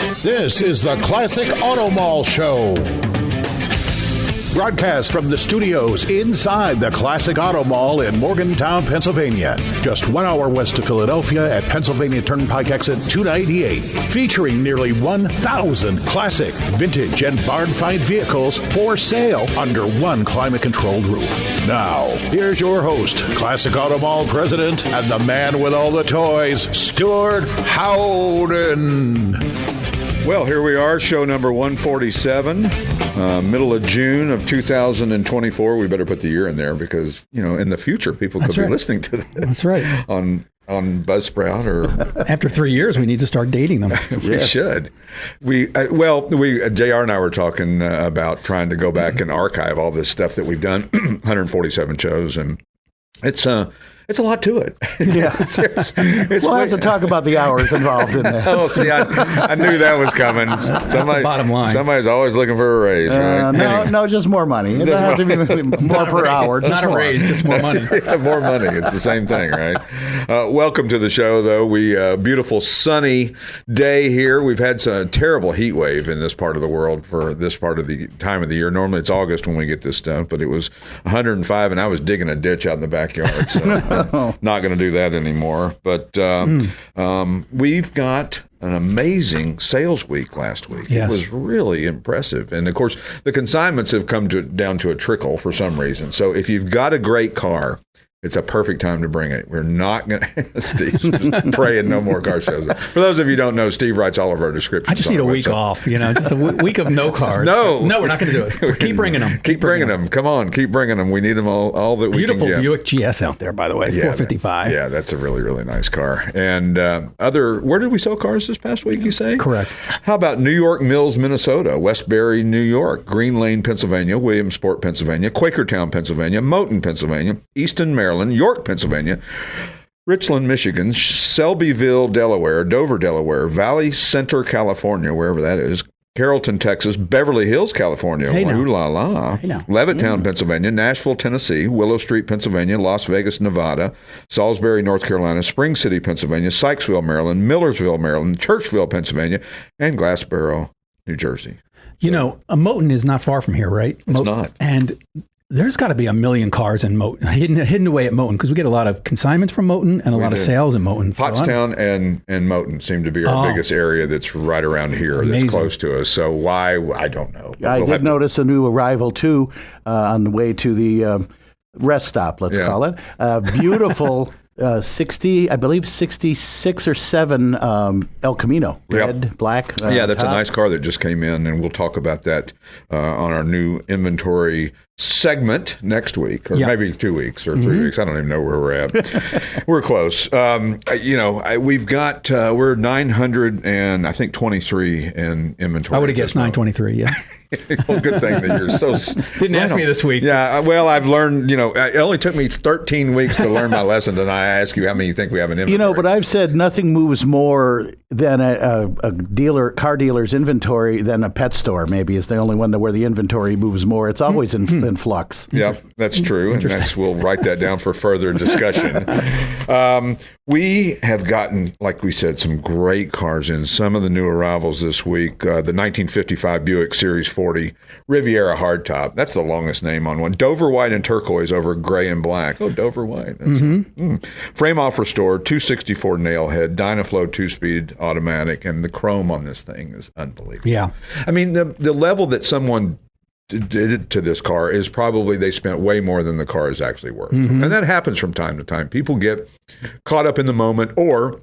This is the Classic Auto Mall Show. Broadcast from the studios inside the Classic Auto Mall in Morgantown, Pennsylvania. Just 1 hour west of Philadelphia at Pennsylvania Turnpike exit 298. Featuring nearly 1,000 classic, vintage, and barn-find vehicles for sale under one climate-controlled roof. Now, here's your host, Classic Auto Mall president and the man with all the toys, Stuart Howden. Well, here we are, show number 147, middle of June of 2024. We better put the year in there because, you know, in the future, people could be listening to this. That's right. On Buzzsprout or... After 3 years, we need to start dating them. We should. JR and I were talking about trying to go back and archive all this stuff that we've done, 147 shows, and it's a lot to it. Yeah. We'll have to talk about the hours involved in that. Oh, see, I knew that was coming. That's the bottom line. Somebody's always looking for a raise, right? No, just more money. It doesn't have to be more per hour. Not a raise, just more money. Yeah, more money. It's the same thing, right? Welcome to the show, though. Beautiful sunny day here. We've had some terrible heat wave in this part of the world for this part of the time of the year. Normally it's August when we get this stuff, but it was 105 and I was digging a ditch out in the backyard. So not going to do that anymore. But we've got an amazing sales week last week. Yes. It was really impressive. And, of course, the consignments have come down to a trickle for some reason. So if you've got a great car, it's a perfect time to bring it. We're not going to... Steve's praying no more car shows. For those of you who don't know, Steve writes all of our descriptions. I just need a week off, just a week of no cars. No, we're not going to do it. Keep bringing them. Keep bringing them. Come on, keep bringing them. We need them all that we can get. Beautiful Buick GS out there, by the way, 455. Yeah, that's a really, really nice car. And where did we sell cars this past week, you say? Correct. How about New York Mills, Minnesota, Westbury, New York, Green Lane, Pennsylvania, Williamsport, Pennsylvania, Quakertown, Pennsylvania, Moton, Pennsylvania, Easton, Maryland, York, Pennsylvania, Richland, Michigan, Selbyville, Delaware, Dover, Delaware, Valley Center, California, wherever that is, Carrollton, Texas, Beverly Hills, California, ooh la la, Levittown, Pennsylvania, Nashville, Tennessee, Willow Street, Pennsylvania, Las Vegas, Nevada, Salisbury, North Carolina, Spring City, Pennsylvania, Sykesville, Maryland, Millersville, Maryland, Churchville, Pennsylvania, and Glassboro, New Jersey. You know, a Moton is not far from here, right? It's not. And there's got to be 1 million cars in Moton, hidden away at Moton, because we get a lot of consignments from Moton and a lot of sales in Moton. Pottstown and Moton seem to be our biggest area that's right around here. Amazing. That's close to us. So why, I don't know. I did notice a new arrival, too, on the way to the rest stop, let's call it. Beautiful 66 or 7 El Camino, red, black. That's a nice car that just came in, and we'll talk about that on our new inventory segment next week, or maybe 2 weeks or 3 weeks. I don't even know where we're at. We're close. We've got we're 923 in inventory. I would have guessed 923. Yeah. Well, good thing that you're so... Didn't ask me this week. Yeah, well, I've learned, it only took me 13 weeks to learn my lesson, and I ask you how many you think we have in inventory. But I've said nothing moves more than a car dealer's inventory than a pet store, maybe, is the only one where the inventory moves more. It's always in flux. Yeah, that's true, and we'll write that down for further discussion. We have gotten, like we said, some great cars in. Some of the new arrivals this week, the 1955 Buick Series 40 Riviera hardtop. That's the longest name on one. Dover white and turquoise over gray and black. Oh, Dover white. Frame off restored, 264 nail head, Dynaflow 2-speed automatic, and the chrome on this thing is unbelievable. Yeah. I mean, the level that someone did to this car is probably they spent way more than the car is actually worth. And that happens from time to time. People get caught up in the moment, or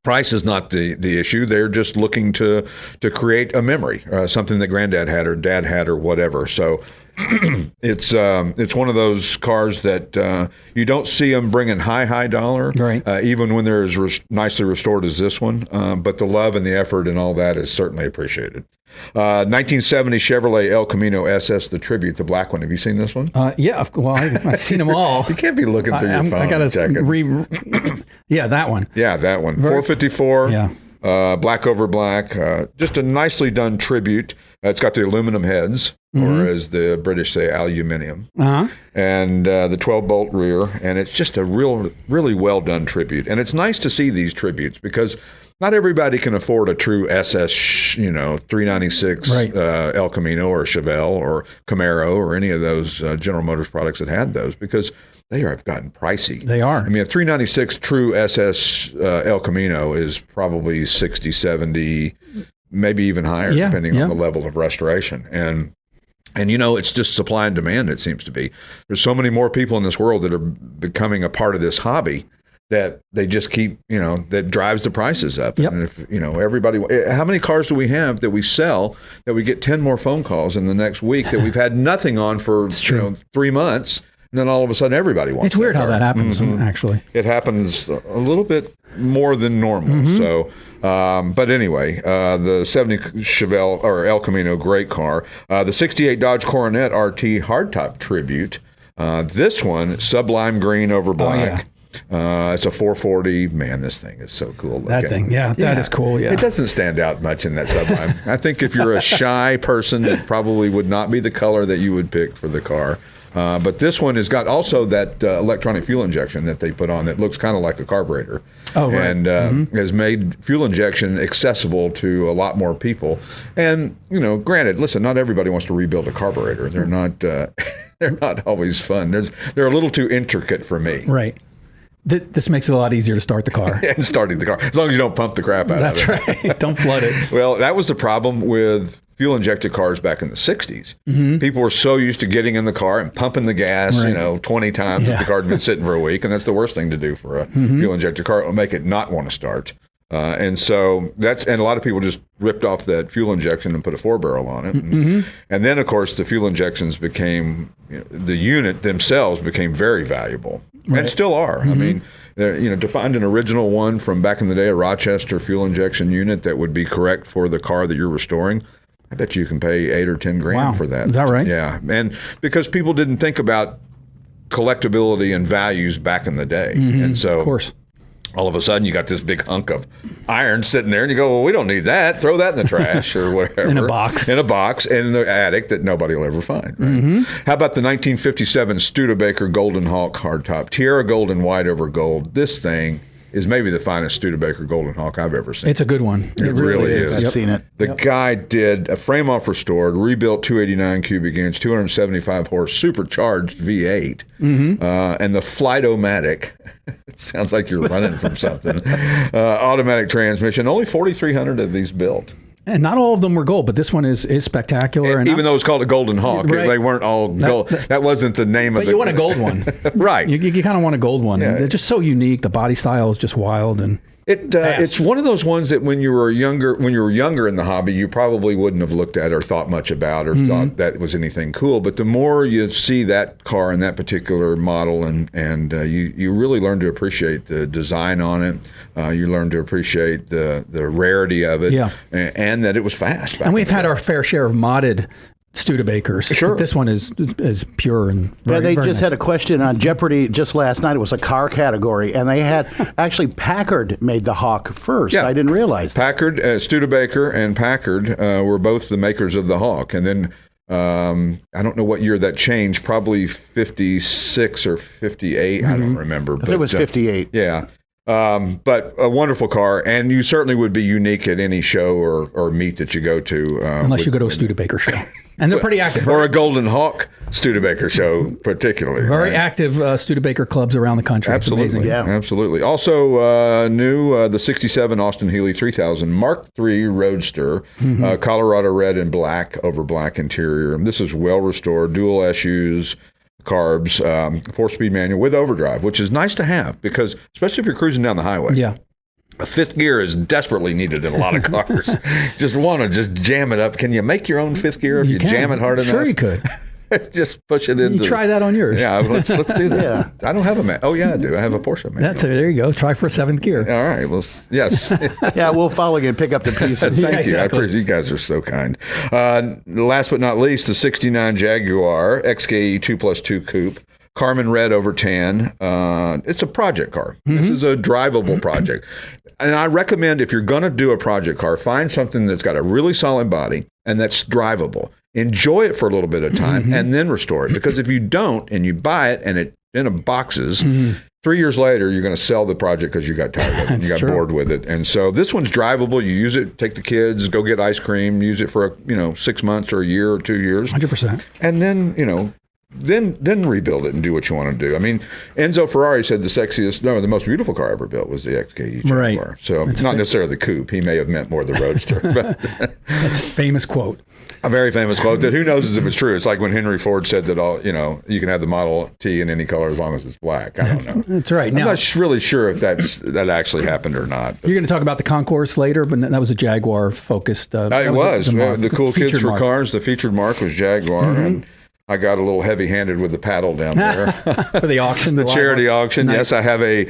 price is not the issue. They're just looking to create a memory, something that granddad had or dad had or whatever. So it's one of those cars that you don't see them bringing high dollar, right. Even when they're as nicely restored as this one. But the love and the effort and all that is certainly appreciated. 1970 Chevrolet El Camino SS, the Tribute, the black one. Have you seen this one? Yeah, well, I've seen them all. You can't be looking through your phone. I got to yeah, that one. Yeah, that one. 454. Yeah. Black over black. Just a nicely done Tribute. It's got the aluminum heads, or as the British say, aluminium. And the 12-bolt rear. And it's just a really well done Tribute. And it's nice to see these Tributes because not everybody can afford a true SS, 396 El Camino or Chevelle or Camaro or any of those General Motors products that had those, because they have gotten pricey. They are. I mean, a 396 true SS El Camino is probably 60, 70, maybe even higher, depending on the level of restoration. And it's just supply and demand, it seems to be. There's so many more people in this world that are becoming a part of this hobby that they just keep, that drives the prices up. Yep. And if, everybody, how many cars do we have that we sell that we get 10 more phone calls in the next week that we've had nothing on for, 3 months? And then all of a sudden, everybody wants. It's weird how that happens. Actually, it happens a little bit more than normal. So, but anyway, the 70 Chevelle or El Camino, great car. The 68 Dodge Coronet RT hardtop tribute. This one, sublime green over black. It's a 440. Man, this thing is so cool looking. That thing, that is cool. Yeah, it doesn't stand out much in that sublime. I think if you're a shy person, it probably would not be the color that you would pick for the car. But this one has got also that electronic fuel injection that they put on that looks kind of like a carburetor. Oh, right. And has made fuel injection accessible to a lot more people. And, granted, listen, not everybody wants to rebuild a carburetor. They're not they're not always fun. They're a little too intricate for me. Right. This makes it a lot easier to start the car. And starting the car, as long as you don't pump the crap out of it. That's right. Don't flood it. Well, that was the problem with fuel-injected cars back in the 60s. People were so used to getting in the car and pumping the gas, 20 times if the car had been sitting for a week, and that's the worst thing to do for a fuel-injected car. It'll make it not want to start. And so and a lot of people just ripped off that fuel injection and put a 4-barrel on it. And then, of course, the fuel injections became, the unit themselves became very valuable. Right. And still are. I mean, to find an original one from back in the day, a Rochester fuel injection unit that would be correct for the car that you're restoring, I bet you can pay $8 or $10 grand for that. Is that right? Yeah. And because people didn't think about collectability and values back in the day. And so, of course, all of a sudden you got this big hunk of iron sitting there and you go, well, we don't need that. Throw that in the trash or whatever. In a box in the attic that nobody will ever find. Right? How about the 1957 Studebaker Golden Hawk hardtop? Tierra gold and white over gold. This thing is maybe the finest Studebaker Golden Hawk I've ever seen. It's a good one. It really is. I've seen it. The guy did a frame off restored, rebuilt 289 cubic inch, 275 horse, supercharged V8, and the Flight-O-Matic. It sounds like you're running from something. Automatic transmission. Only 4,300 of these built. And not all of them were gold, but this one is spectacular. And even though it's called a Golden Hawk, they weren't all gold. That wasn't the name of it. But you want a gold one. Right. You kind of want a gold one. Yeah. And they're just so unique. The body style is just wild. And it's one of those ones that when you were younger in the hobby, you probably wouldn't have looked at or thought much about or thought that was anything cool. But the more you see that car and that particular model, and you really learn to appreciate the design on it. You learn to appreciate the rarity of it, and that it was fast. And we've had our fair share of modded Studebakers. Sure. This one is pure and very, they very just nice. had a question on Jeopardy just last night. It was a car category, and they had actually Packard made the Hawk first. Yeah. I didn't realize that. Packard, Studebaker, and Packard were both the makers of the Hawk, and then I don't know what year that changed. Probably 56 or 58. I don't remember. I think it was 58. Yeah. But a wonderful car, and you certainly would be unique at any show or meet that you go to. Unless you go to a Studebaker show. And they're pretty active. Or a Golden Hawk Studebaker show, particularly. Very active Studebaker clubs around the country. Absolutely. It's amazing. Yeah. Absolutely. Also new, the 67 Austin-Healey 3000 Mark III Roadster, Colorado red and black over black interior. This is well restored, dual SUs, carbs, 4-speed manual with overdrive, which is nice to have because, especially if you're cruising down the highway. Yeah. A fifth gear is desperately needed in a lot of cars. Just jam it up. Can you make your own fifth gear if you jam it hard enough? Sure you could. Just push it in. You try that on yours. Yeah, let's do that. Yeah. I don't have a man. Oh yeah, I do. I have a Porsche manual. There you go. Try for a 7th gear. All right. Well, yes. Yeah, we'll follow you and pick up the pieces. Thank you. I appreciate you guys are so kind. Last but not least, the 69 Jaguar XKE 2+2 Coupe. Carmen red over tan. It's a project car. This is a drivable project. And I recommend if you're going to do a project car, find something that's got a really solid body and that's drivable. Enjoy it for a little bit of time and then restore it. Because if you don't and you buy it and it in a boxes, 3 years later, you're going to sell the project because you got tired of it. You got bored with it. And so this one's drivable. You use it, take the kids, go get ice cream, use it for 6 months or a year or 2 years. 100%. And then, then rebuild it and do what you want to do. I mean, Enzo Ferrari said the most beautiful car ever built was the XKE Jaguar. Right. So it's not necessarily the coupe. He may have meant more the Roadster. That's a famous quote. A very famous quote that who knows if it's true. It's like when Henry Ford said that you can have the Model T in any color as long as it's black. I don't know. That's right. I'm not really sure if that actually happened or not. You're going to talk about the Concours later, but that was a Jaguar focused. It was. The Cool Kids for Cars. The featured mark was Jaguar, and I got a little heavy-handed with the paddle down there for the auction, the charity auction. Nice. Yes, I have a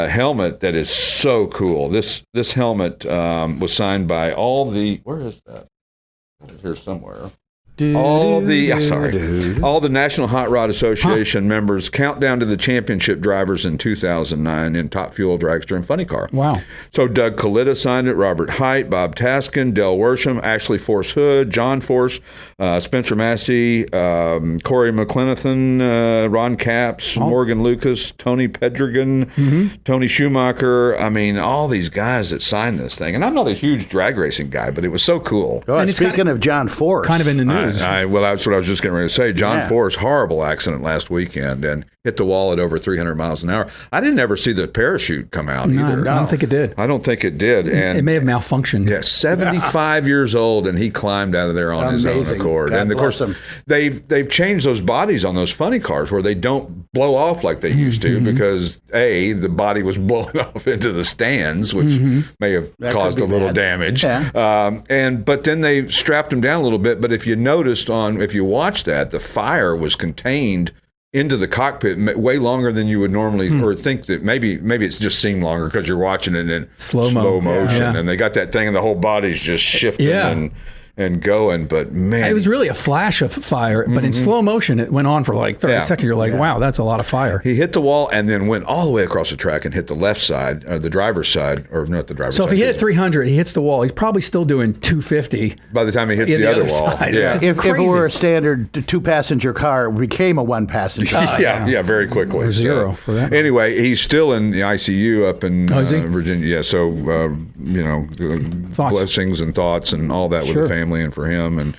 helmet that is so cool. This helmet was signed by all the. Where is that? Here somewhere. All the National Hot Rod Association members countdown to the championship drivers in 2009 in Top Fuel, Dragster, and Funny Car. Wow. So Doug Coletta signed it, Robert Height, Bob Taskin, Del Worsham, Ashley Force Hood, John Force, Spencer Massey, Corey McClenathan, Ron Capps, Morgan Lucas, Tony Pedregan, Tony Schumacher. I mean, all these guys that signed this thing. And I'm not a huge drag racing guy, but it was so cool. Oh, and speaking of John Force. Kind of in the news. Well, that's what I was just getting ready to say. John Force, horrible accident last weekend and hit the wall at over 300 miles an hour. I didn't ever see the parachute come out either. I don't think it did. I don't think it did. And it may have malfunctioned. Yeah, 75 years old, and he climbed out of there on his own accord. God and of course, they've changed those bodies on those funny cars where they don't blow off like they used to because the body was blowing off into the stands, which may have caused a little damage. Yeah. But then they strapped him down a little bit. But if you noticed if you watch that, the fire was contained into the cockpit way longer than you would normally or think that maybe it's just seemed longer because you're watching it in slow motion and they got that thing and the whole body's just shifting and going, but man, it was really a flash of fire, but in slow motion it went on for like 30 seconds. You're like, wow, that's a lot of fire. He hit the wall and then went all the way across the track and hit the left side, the driver's side, or not the driver's side. So if he hit it 300, he hits the wall, he's probably still doing 250 by the time he hits the other wall. Side. If it were a standard 2-passenger car, it became a 1-passenger. Very quickly. Or zero for that. Anyway, he's still in the ICU up in Virginia. Yeah, so blessings and thoughts and all that with the family and for him, and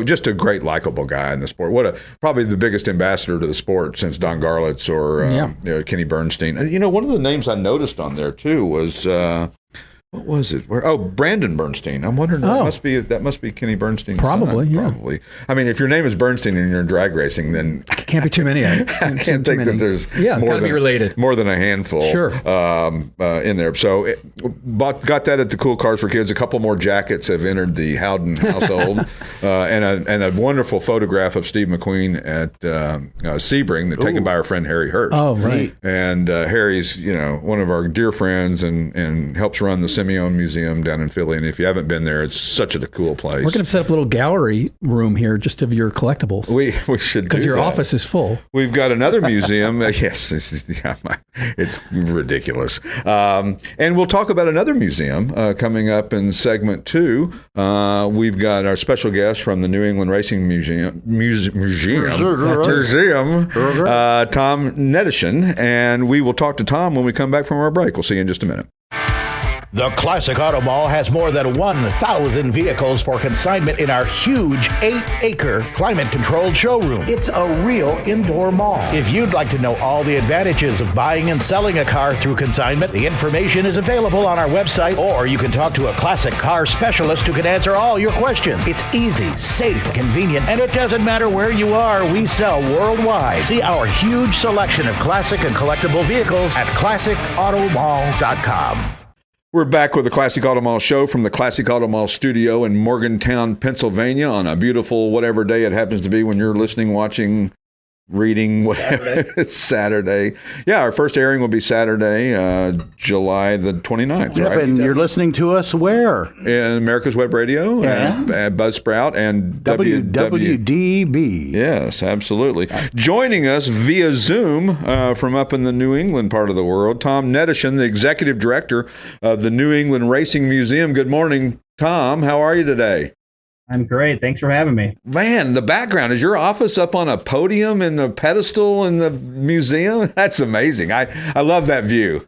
just a great likable guy in the sport. Probably the biggest ambassador to the sport since Don Garlitz or Kenny Bernstein. And one of the names I noticed on there too was what was it? Brandon Bernstein. I'm wondering that must be Kenny Bernstein's probably, son. Probably. I mean, if your name is Bernstein and you're in drag racing, then can't be too many. I can't think that there's more than a handful in there. So got that at the Cool Cars for Kids. A couple more jackets have entered the Howden household, and a wonderful photograph of Steve McQueen at Sebring taken by our friend Harry Hurst. Oh, right. And Harry's one of our dear friends and helps run the Simeone Museum down in Philly, and if you haven't been there, it's such a cool place. We're going to set up a little gallery room here just of your collectibles. We should, because your office is full. We've got another museum. Yes, it's ridiculous. And we'll talk about another museum coming up in segment 2. We've got our special guest from the New England Racing Museum, Tom Netishen, and we will talk to Tom when we come back from our break. We'll see you in just a minute. The Classic Auto Mall has more than 1,000 vehicles for consignment in our huge 8-acre climate-controlled showroom. It's a real indoor mall. If you'd like to know all the advantages of buying and selling a car through consignment, the information is available on our website, or you can talk to a classic car specialist who can answer all your questions. It's easy, safe, convenient, and it doesn't matter where you are. We sell worldwide. See our huge selection of classic and collectible vehicles at classicautomall.com. We're back with the Classic Auto Mall show from the Classic Auto Mall studio in Morgantown, Pennsylvania on a beautiful whatever day it happens to be when you're listening, watching, reading, whatever. Saturday. Yeah, our first airing will be Saturday, July the 29th, right? And you're listening to us where? In America's Web Radio, at Buzzsprout, and WWDB. Yes, absolutely. Joining us via Zoom from up in the New England part of the world, Tom Netishen, the Executive Director of the New England Racing Museum. Good morning, Tom. How are you today? I'm great. Thanks for having me. Man, the background, is your office up on a podium in the pedestal in the museum? That's amazing. I love that view.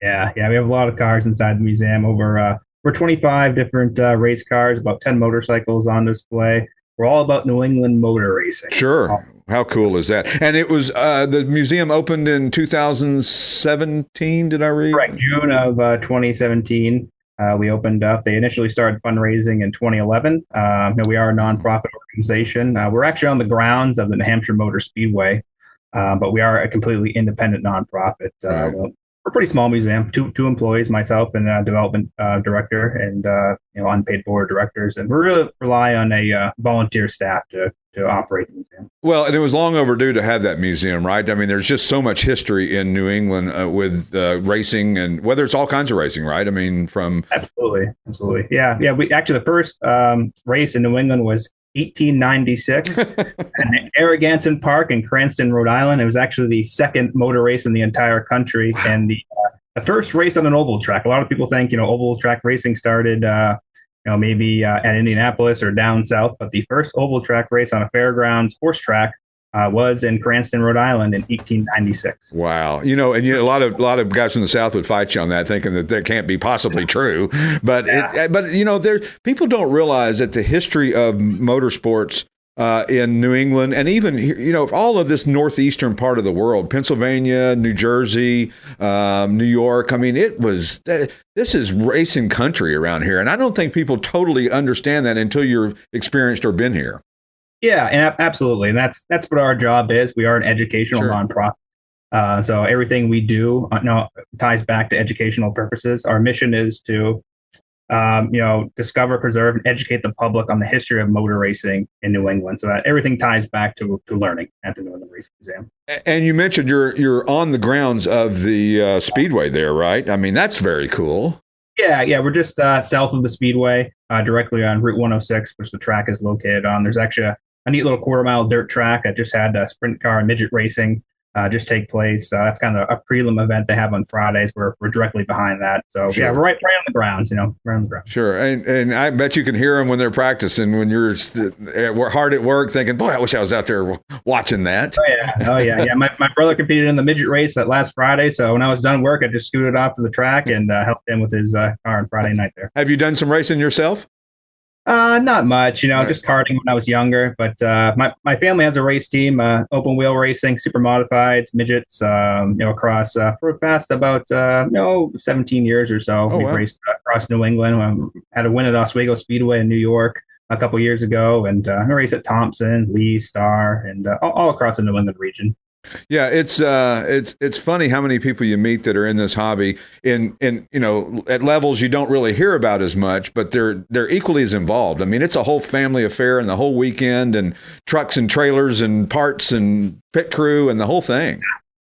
Yeah. We have a lot of cars inside the museum. Over 25 different race cars, about 10 motorcycles on display. We're all about New England motor racing. Sure. How cool is that? And it was the museum opened in 2017, did I read? Correct. June of 2017. We opened up. They initially started fundraising in 2011. We are a nonprofit organization. We're actually on the grounds of the New Hampshire Motor Speedway, but we are a completely independent nonprofit. Right. We're a pretty small museum, two employees, myself and a development director and unpaid board of directors. And we really rely on a volunteer staff to operate the museum. Well, and it was long overdue to have that museum, right? I mean, there's just so much history in New England with racing, and whether it's all kinds of racing, right? I mean, from... Absolutely. Yeah. We actually, the first race in New England was 1896 in Narragansett Park in Cranston, Rhode Island. It was actually the second motor race in the entire country, and the first race on an oval track. A lot of people think oval track racing started maybe at Indianapolis or down south, but the first oval track race on a fairgrounds horse track was in Cranston, Rhode Island in 1896. Wow. And a lot of guys from the South would fight you on that, thinking that can't be possibly true. But, people don't realize that the history of motorsports in New England, and even, all of this northeastern part of the world, Pennsylvania, New Jersey, New York. I mean, this is racing country around here. And I don't think people totally understand that until you're experienced or been here. Yeah, and absolutely. And that's what our job is. We are an educational nonprofit. So everything we do ties back to educational purposes. Our mission is to discover, preserve, and educate the public on the history of motor racing in New England, so that everything ties back to learning at the New England Racing Museum. And you mentioned you're on the grounds of the Speedway there, right? I mean, that's very cool. Yeah, we're just south of the Speedway, directly on Route 106, which the track is located on. There's actually a neat little quarter-mile dirt track that just had sprint car and midget racing just take place. That's kind of a prelim event they have on Fridays. We're directly behind that. So sure. Yeah, we're right on the grounds, right on the ground. Sure. And I bet you can hear them when they're practicing, when you're hard at work thinking, boy, I wish I was out there watching that. Oh yeah. My brother competed in the midget race that last Friday. So when I was done work, I just scooted off to the track and helped him with his car on Friday night there. Have you done some racing yourself? Not much, Right. just karting when I was younger, but my family has a race team, open wheel racing, super modifieds, midgets, across for the past about 17 years or so. We've raced across New England. Had a win at Oswego Speedway in New York a couple years ago, and I raced at Thompson, Lee, Star, and all across the New England region. Yeah, it's funny how many people you meet that are in this hobby in at levels you don't really hear about as much, but they're equally as involved. I mean, it's a whole family affair and the whole weekend, and trucks and trailers and parts and pit crew and the whole thing.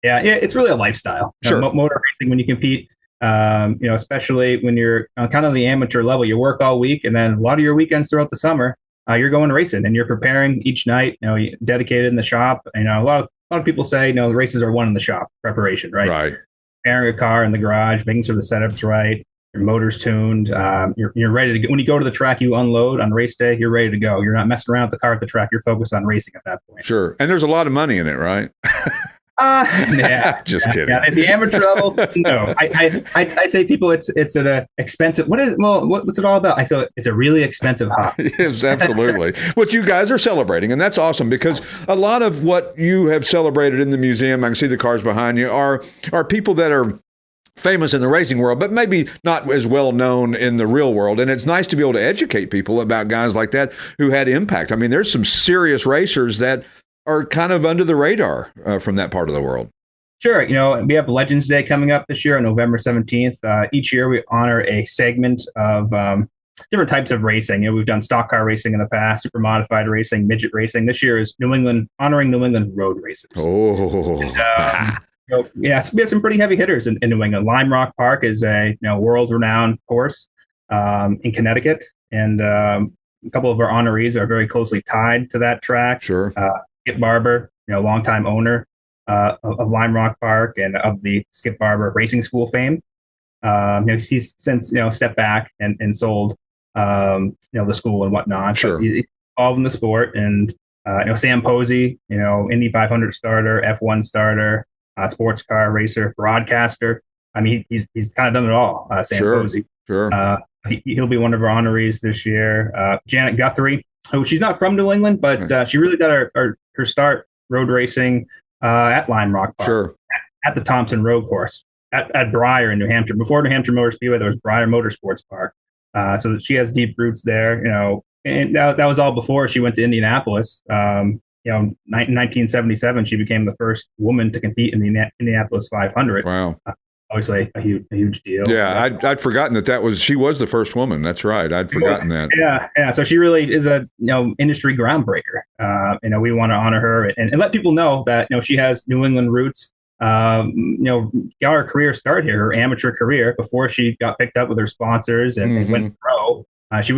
Yeah, it's really a lifestyle. Sure. Motor racing, when you compete, especially when you're kind of the amateur level, you work all week, and then a lot of your weekends throughout the summer, you're going racing and you're preparing each night. Dedicated in the shop. A lot of people say, the races are won in the shop, preparation, right? Right. Preparing a car in the garage, making sure the setup's right, your motor's tuned, you're ready to go. When you go to the track, you unload on race day, you're ready to go. You're not messing around with the car at the track. You're focused on racing at that point. Sure. And there's a lot of money in it, right? Yeah. Just kidding. Yeah. At the amateur level, no. I say people, it's an expensive. What's it all about? It's a really expensive hobby. Yes, absolutely. What you guys are celebrating, and that's awesome, because a lot of what you have celebrated in the museum, I can see the cars behind you, are people that are famous in the racing world, but maybe not as well known in the real world. And it's nice to be able to educate people about guys like that who had impact. I mean, there's some serious racers that are kind of under the radar from that part of the world. Sure. We have Legends Day coming up this year on November 17th. Each year we honor a segment of different types of racing. We've done stock car racing in the past, super modified racing, midget racing. This year is honoring New England road racers. Oh. So we have some pretty heavy hitters in New England. Lime Rock Park is a world-renowned course in Connecticut, and a couple of our honorees are very closely tied to that track. Sure. Skip Barber, longtime owner of Lime Rock Park and of the Skip Barber Racing School fame. He's since stepped back and sold the school and whatnot. Sure. But he's involved in the sport, and Sam Posey, Indy 500 starter, F1 starter, sports car racer, broadcaster. I mean, he's kind of done it all. Sam Posey. Sure. He'll be one of our honorees this year. Janet Guthrie, who she's not from New England, but she really got her start road racing at Lime Rock Park. Sure. At the Thompson Road Course at Briar in New Hampshire. Before New Hampshire Motor Speedway, there was Briar Motorsports Park. So she has deep roots there, and that was all before she went to Indianapolis. In 1977, she became the first woman to compete in the Indianapolis 500. Wow. Obviously a huge deal. Yeah, I'd forgotten she was the first woman. That's right. I'd forgotten that. Yeah. So she really is a industry groundbreaker. We want to honor her and let people know that she has New England roots. Got her career started here, her amateur career, before she got picked up with her sponsors and went pro. She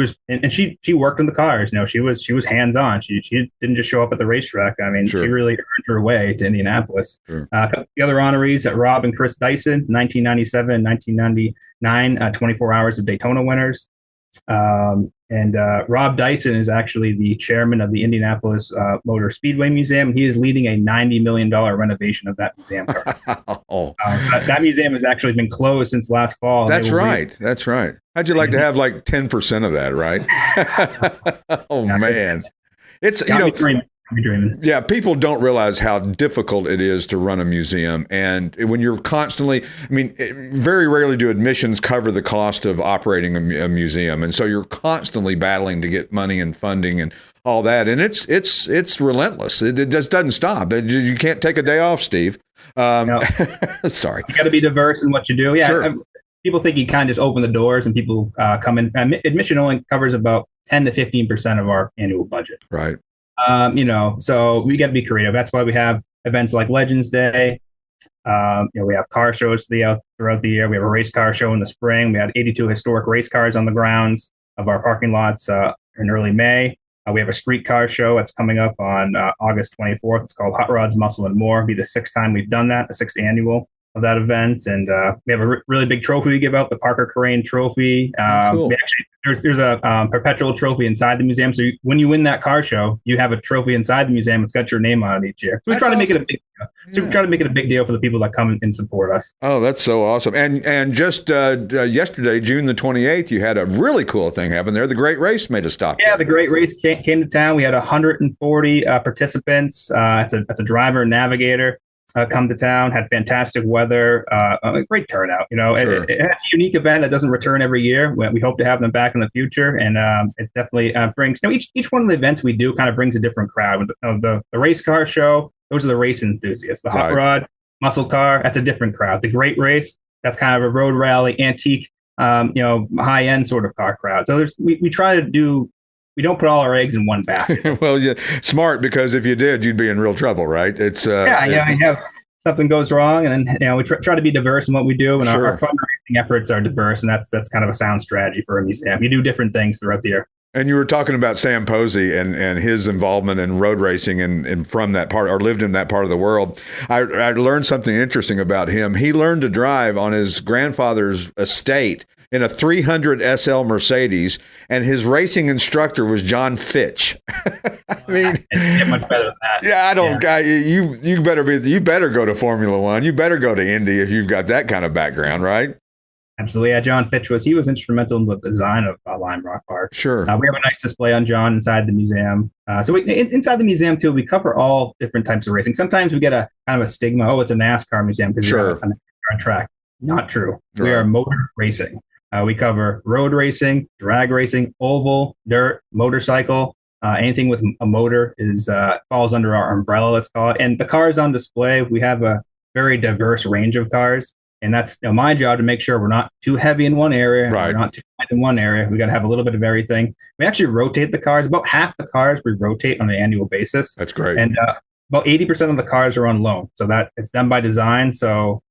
worked in the cars. She was hands on. She didn't just show up at the racetrack. I mean, Sure. She really earned her way to Indianapolis. Sure. The other honorees at Rob and Chris Dyson, 1997 and 1999, 24 Hours of Daytona winners. And Rob Dyson is actually the chairman of the Indianapolis Motor Speedway Museum. He is leading a $90 million renovation of that museum. That museum has actually been closed since last fall. That's right. That's right. How'd you like to have like 10% of that, right? Man. It's, dreaming. Yeah, people don't realize how difficult it is to run a museum. And when you're constantly, very rarely do admissions cover the cost of operating a museum. And so you're constantly battling to get money and funding and all that. And it's relentless. It just doesn't stop. You can't take a day off, Steve. No. Sorry. You got to be diverse in what you do. Yeah. Sure. People think you kind of just open the doors and people come in. Admission only covers about 10 to 15% of our annual budget. Right. So we got to be creative. That's why we have events like Legends Day. We have car shows throughout the year. We have a race car show in the spring. We had 82 historic race cars on the grounds of our parking lots in early May. We have a street car show that's coming up on August 24th. It's called Hot Rods, Muscle, and More. It'll be the sixth time we've done that, the sixth annual of that event. And we have a really big trophy we give out, the Parker Crane Trophy. Cool. There's a perpetual trophy inside the museum. So when you win that car show, you have a trophy inside the museum. It's got your name on it each year. So we try to make it a big deal. So we try to make it a big deal for the people that come and support us. Oh, that's so awesome. And just yesterday, June the 28th, you had a really cool thing happen there. The Great Race made a stop. Yeah, the Great Race came to town. We had 140 participants. It's a driver and navigator. Come to town, had fantastic weather, a great turnout. Sure. It's a unique event that doesn't return every year. We hope to have them back in the future, and it definitely brings. Each one of the events we do kind of brings a different crowd. The race car show, those are the race enthusiasts. The hot rod, muscle car, that's a different crowd. The Great Race, that's kind of a road rally, antique, high end sort of car crowd. So we try to do. We don't put all our eggs in one basket. Well, yeah, smart, because if you did, you'd be in real trouble, right? It's you have something goes wrong, and then we try to be diverse in what we do, and Sure. our fundraising efforts are diverse, and that's kind of a sound strategy for a museum. You do different things throughout the year. And you were talking about Sam Posey and his involvement in road racing and from that part, or lived in that part of the world. I learned something interesting about him. He learned to drive on his grandfather's estate in a 300 SL Mercedes, and his racing instructor was John Fitch. I mean, Get much better than that. yeah, I don't. Yeah. You better go to Formula One. You better go to Indy if you've got that kind of background, right? Absolutely. Yeah, John Fitch was instrumental in the design of Lime Rock Park. Sure. We have a nice display on John inside the museum. Inside the museum too, we cover all different types of racing. Sometimes we get a kind of a stigma. Oh, it's a NASCAR museum because Sure. you're on a track. Not true. Right. We are motor racing. We cover road racing, drag racing, oval, dirt, motorcycle. Anything with a motor falls under our umbrella, let's call it. And the cars on display, we have a very diverse range of cars. And that's my job to make sure we're not too heavy in one area, Right. we're not too light in one area. We got to have a little bit of everything. We actually rotate the cars. About half the cars we rotate on an annual basis. That's great. And about 80% of the cars are on loan. So that it's done by design. So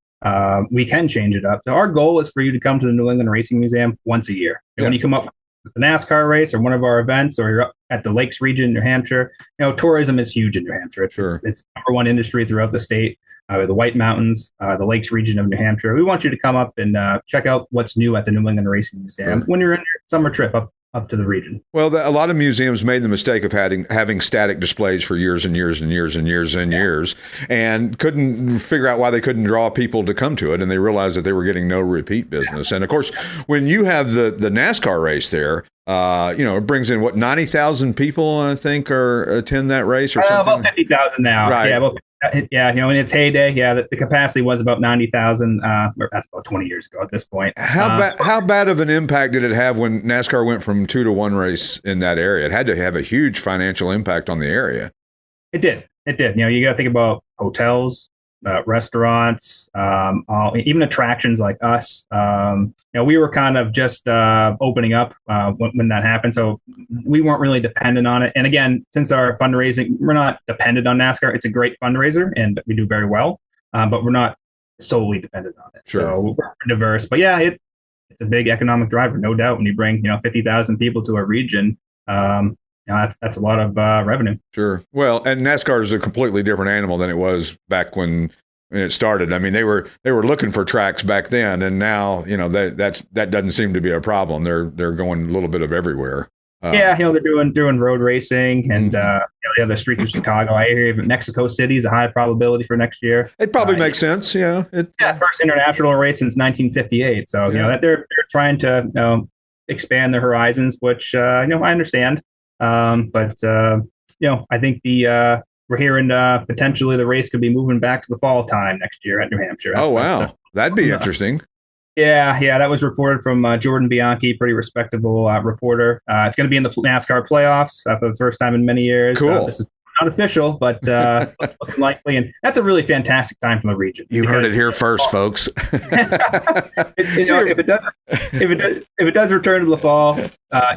we can change it up. So our goal is for you to come to the New England Racing Museum once a year. And when you come up with a NASCAR race or one of our events, or you're up at the Lakes region, New Hampshire, tourism is huge in New Hampshire. It's number one industry throughout the state. The White Mountains, the Lakes region of New Hampshire. We want you to come up and check out what's new at the New England Racing Museum when you're in your summer trip up up to the region. Well, a lot of museums made the mistake of having static displays for years and years and years and years and years, and couldn't figure out why they couldn't draw people to come to it. And they realized that they were getting no repeat business. And of course, when you have the NASCAR race there, it brings in 90,000 people, I think, attend that race or something. About 50,000 now. Right. Yeah, in its heyday, the capacity was about 90,000. That's about 20 years ago at this point. How bad of an impact did it have when NASCAR went from 2 to 1 race in that area? It had to have a huge financial impact on the area. It did. You got to think about hotels, restaurants, even attractions like us. We were kind of just opening up when that happened, so we weren't really dependent on it. And again, since our fundraising, we're not dependent on NASCAR. It's a great fundraiser, and we do very well, but we're not solely dependent on it. Sure. So we're diverse. But yeah, it's a big economic driver, no doubt. When you bring 50,000 people to a region, that's a lot of revenue. That Well, and NASCAR is a completely different animal than it was back when it started. I mean, they were looking for tracks back then, and now that doesn't seem to be a problem. They're going a little bit of everywhere. They're doing road racing, and they have the streets of Chicago. I hear even Mexico City is a high probability for next year. It probably makes sense. Yeah. First international race since 1958. So that they're trying to expand their horizons, which I understand. But I think we're hearing potentially the race could be moving back to the fall time next year at New Hampshire. Oh, wow. That'd be interesting. Yeah. That was reported from Jordan Bianchi, pretty respectable reporter. It's going to be in the NASCAR playoffs for the first time in many years. Cool. This is not official, but looking likely. And that's a really fantastic time for the region. You heard it here first, folks. If it does return to the fall,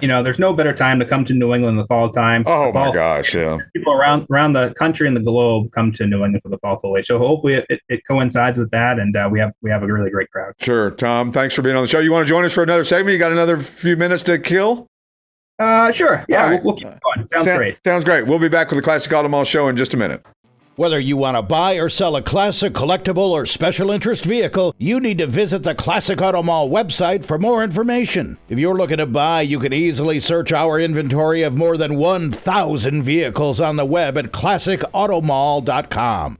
there's no better time to come to New England in the fall time. Oh my gosh, yeah. People around the country and the globe come to New England for the fall foliage. So hopefully it coincides with that, and we have a really great crowd. Sure, Tom. Thanks for being on the show. You want to join us for another segment? You got another few minutes to kill? Sure. Yeah, right. We'll keep going. Sounds great. Sounds great. We'll be back with the Classic Auto Mall Show in just a minute. Whether you want to buy or sell a classic, collectible, or special interest vehicle, you need to visit the Classic Auto Mall website for more information. If you're looking to buy, you can easily search our inventory of more than 1,000 vehicles on the web at classicautomall.com.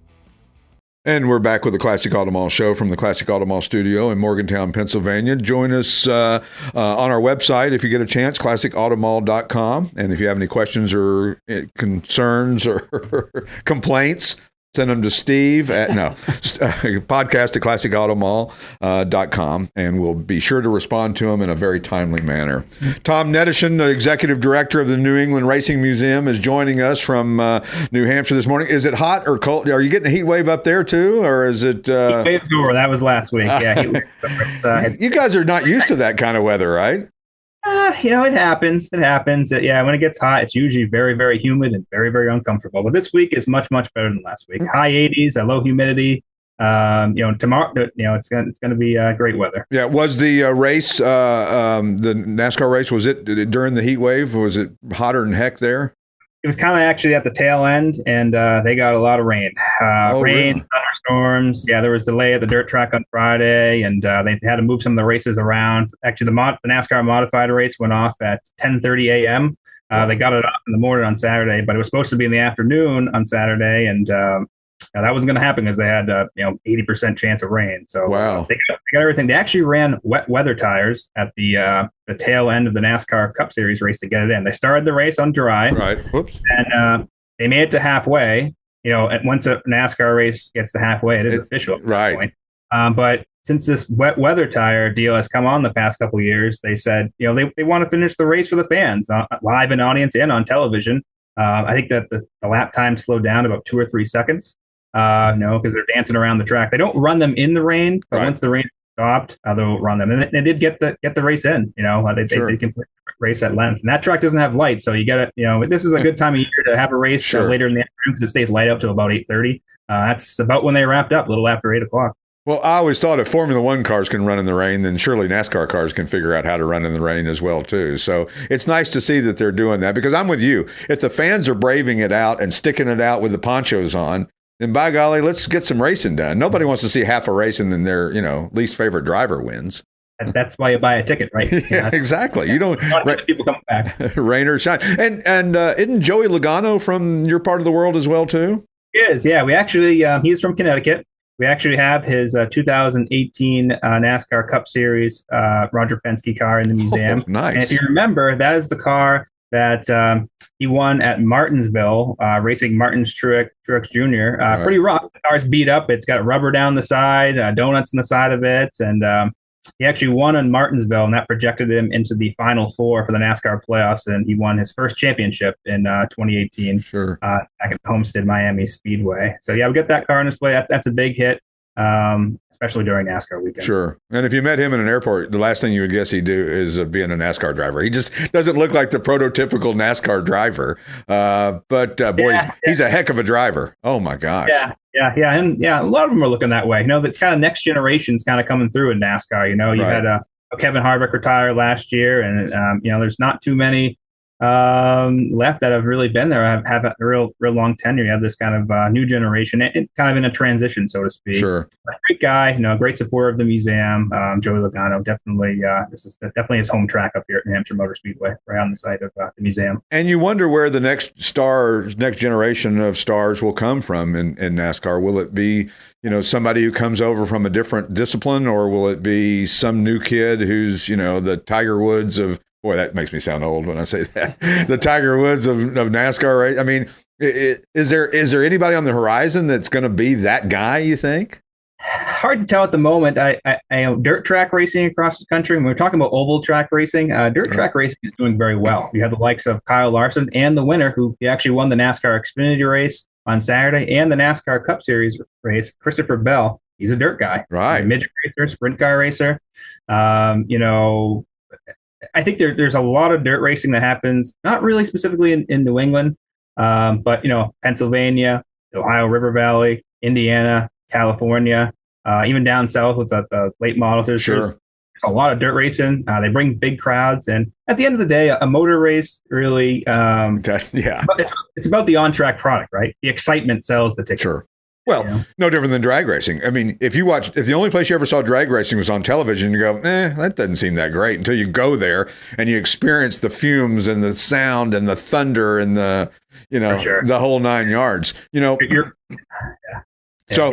And we're back with the Classic Auto Mall Show from the Classic Auto Mall studio in Morgantown, Pennsylvania. Join us on our website if you get a chance, classicautomall.com. And if you have any questions or concerns or complaints, send them to Steve podcast at classicautomall.com, and we'll be sure to respond to them in a very timely manner. Tom Netishen, the executive director of the New England Racing Museum, is joining us from New Hampshire this morning. Is it hot or cold? Are you getting a heat wave up there too, or is it? Heat wave over. That was last week. Yeah, heat wave. You guys are not used to that kind of weather, right? It happens. When it gets hot, it's usually very, very humid and very, very uncomfortable. But this week is much, much better than last week. High 80s, low humidity. Tomorrow, it's going to be great weather. Yeah. Was the race, the NASCAR race, was it during the heat wave? Was it hotter than heck there? It was kind of actually at the tail end, and they got a lot of rain. Rain, thunderstorms. Yeah, there was delay at the dirt track on Friday, and they had to move some of the races around. Actually, the NASCAR modified race went off at 10:30 a.m. They got it off in the morning on Saturday, but it was supposed to be in the afternoon on Saturday, and that wasn't going to happen because they had 80% chance of rain. So wow. They got everything. They actually ran wet weather tires at the tail end of the NASCAR Cup Series race to get it in. They started the race on dry, right? Whoops, and they made it to halfway. And once a NASCAR race gets to halfway, it is official at that point. But since this wet weather tire deal has come on the past couple of years, they said they want to finish the race for the fans, live in audience and on television. I think that the lap time slowed down about 2 or 3 seconds. Because they're dancing around the track. They don't run them in the rain, but once the rain stopped, they'll run them. And they did get the race in. They did complete the race at length. And that track doesn't have lights, so you got to. This is a good time of year to have a race later in the afternoon because it stays light up to about 8:30. That's about when they wrapped up, a little after 8 o'clock. Well, I always thought if Formula One cars can run in the rain, then surely NASCAR cars can figure out how to run in the rain as well, too. So it's nice to see that they're doing that, because I'm with you. If the fans are braving it out and sticking it out with the ponchos on, then by golly, let's get some racing done. Nobody wants to see half a race and then their least favorite driver wins. That's why you buy a ticket, right? Yeah, exactly. You don't people come back. Rain or shine. And isn't Joey Logano from your part of the world as well too? He is. Yeah, we actually he's from Connecticut. We actually have his 2018 NASCAR Cup Series Roger Penske car in the museum. Oh, nice. And if you remember, that is the car that he won at Martinsville, racing Martin's Truex Jr. Right. Pretty rough. The car's beat up. It's got rubber down the side, donuts in the side of it, and he actually won in Martinsville, and that projected him into the Final Four for the NASCAR playoffs, and he won his first championship in 2018 Sure. Back at Homestead Miami Speedway. So, yeah, we got that car on display. That's a big hit, especially during NASCAR weekend. Sure. And if you met him in an airport, the last thing you would guess he'd do is being a NASCAR driver. He just doesn't look like the prototypical NASCAR driver. But boy, he's a heck of a driver. Oh, my gosh. Yeah, and a lot of them are looking that way. That's kind of next generation's kind of coming through in NASCAR. You had Kevin Harvick retire last year, and there's not too many left that have really been there. Have a real long tenure. You have this kind of new generation, and kind of in a transition, so to speak. Sure. Great guy, great supporter of the museum. Joey Logano, definitely. This is definitely his home track up here at New Hampshire Motor Speedway, right on the site of the museum. And you wonder where the next generation of stars will come from in NASCAR. Will it be, somebody who comes over from a different discipline, or will it be some new kid who's, the Tiger Woods of, boy, that makes me sound old when I say that, the Tiger Woods of NASCAR, right? I mean, is there anybody on the horizon that's going to be that guy, you think? Hard to tell at the moment. I dirt track racing across the country. When we're talking about oval track racing, dirt track racing is doing very well. You have the likes of Kyle Larson and the winner, who actually won the NASCAR Xfinity race on Saturday and the NASCAR Cup Series race, Christopher Bell. He's a dirt guy. Right. He's a midget racer, sprint car racer. I think there's a lot of dirt racing that happens, not really specifically in New England, but Pennsylvania, the Ohio River Valley, Indiana, California, even down south with the late models. Sure. There's a lot of dirt racing. They bring big crowds, and at the end of the day, a motor race really, it's about the on-track product, right? The excitement sells the ticket. Sure. Well, no different than drag racing. I mean, if the only place you ever saw drag racing was on television, you go, that doesn't seem that great until you go there and you experience the fumes and the sound and the thunder and the, the whole 9 yards. So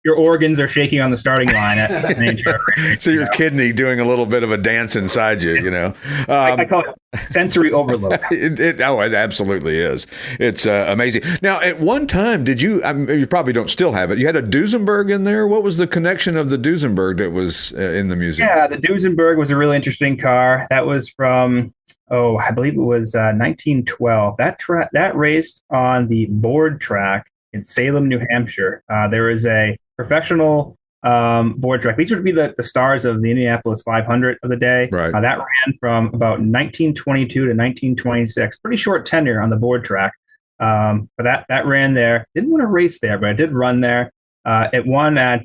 your organs are shaking on the starting line at nature. So your kidney doing a little bit of a dance inside you, I call it sensory overload. It absolutely is. It's amazing. Now, at one time, you probably don't still have it. You had a Duesenberg in there. What was the connection of the Duesenberg that was in the museum? Yeah, the Duesenberg was a really interesting car. That was from, I believe it was 1912. That raced on the board track in Salem, New Hampshire. There is a professional board track. These would be the stars of the Indianapolis 500 of the day. Right. That ran from about 1922 to 1926. Pretty short tenure on the board track. But that ran there. Didn't want to race there, but I did run there. It won at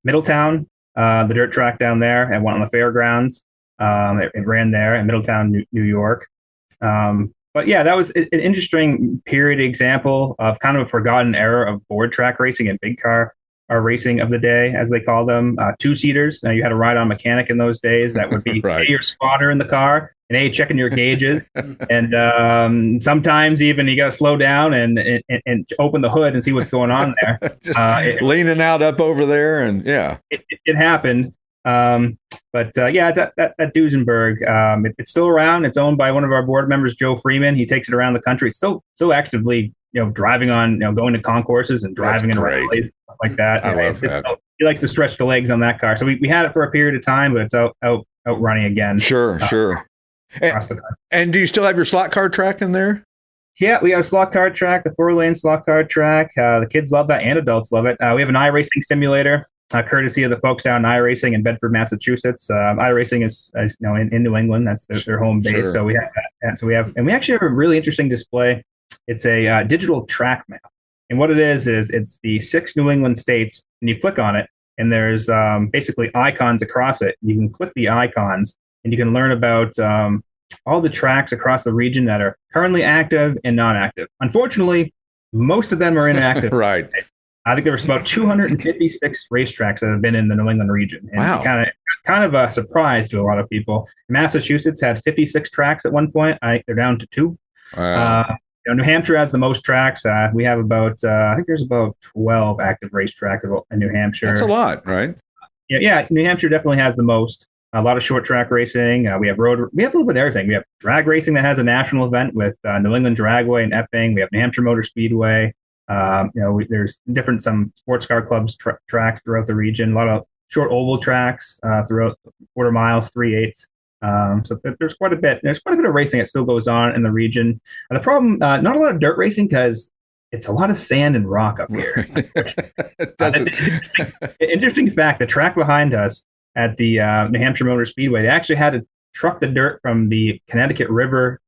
Middletown, the dirt track down there. It won on the fairgrounds. It ran there in Middletown, New York. But yeah, that was an interesting period example of kind of a forgotten era of board track racing and big car racing of the day, as they call them. Two-seaters. Now, you had a ride-on mechanic in those days. That would be right. your spotter in the car, and checking your gauges. And sometimes even you got to slow down and open the hood and see what's going on there. Leaning out up over there, and yeah. It happened. But that Duesenberg, it's still around. It's owned by one of our board members, Joe Freeman. He takes it around the country. It's still actively, driving on, going to concourses and driving in rallies, stuff like that. I love that. He likes to stretch the legs on that car. So we had it for a period of time, but it's out running again. Sure. And do you still have your slot car track in there? Yeah, we have a slot car track, the 4-lane slot car track. The kids love that and adults love it. We have an iRacing simulator. Courtesy of the folks down in iRacing in Bedford, Massachusetts. iRacing is in New England. That's their home base. Sure. So we have that. And we actually have a really interesting display. It's a digital track map. And what it is it's the 6 New England states, and you click on it, and there's basically icons across it. You can click the icons, and you can learn about all the tracks across the region that are currently active and non-active. Unfortunately, most of them are inactive. Right. I think there was about 256 racetracks that have been in the New England region. And wow. you kind of kind of a surprise to a lot of people. Massachusetts had 56 tracks at one point. They're down to 2. Wow. New Hampshire has the most tracks. We have about, I think there's about 12 active racetracks in New Hampshire. That's a lot, right? Yeah, New Hampshire definitely has the most. A lot of short track racing. We have a little bit of everything. We have drag racing that has a national event with New England Dragway and Epping. We have New Hampshire Motor Speedway. There's some sports car clubs tracks throughout the region. A lot of short oval tracks throughout quarter miles, 3/8. So there's quite a bit. There's quite a bit of racing that still goes on in the region. And the problem, not a lot of dirt racing because it's a lot of sand and rock up here. Interesting fact: the track behind us at the New Hampshire Motor Speedway, they actually had to truck the dirt from the Connecticut River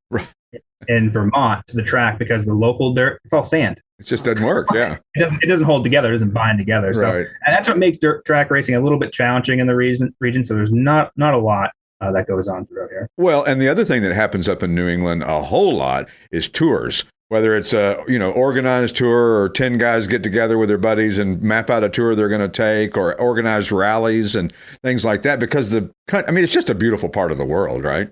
in Vermont to the track because the local dirt, it's all sand. It just doesn't work. Yeah, it doesn't hold together. It doesn't bind together. So and that's what makes dirt track racing a little bit challenging in the region. So there's not a lot that goes on throughout here. Well, and the other thing that happens up in New England a whole lot is tours. Whether it's a organized tour or 10 guys get together with their buddies and map out a tour they're going to take, or organized rallies and things like that, because it's just a beautiful part of the world, right?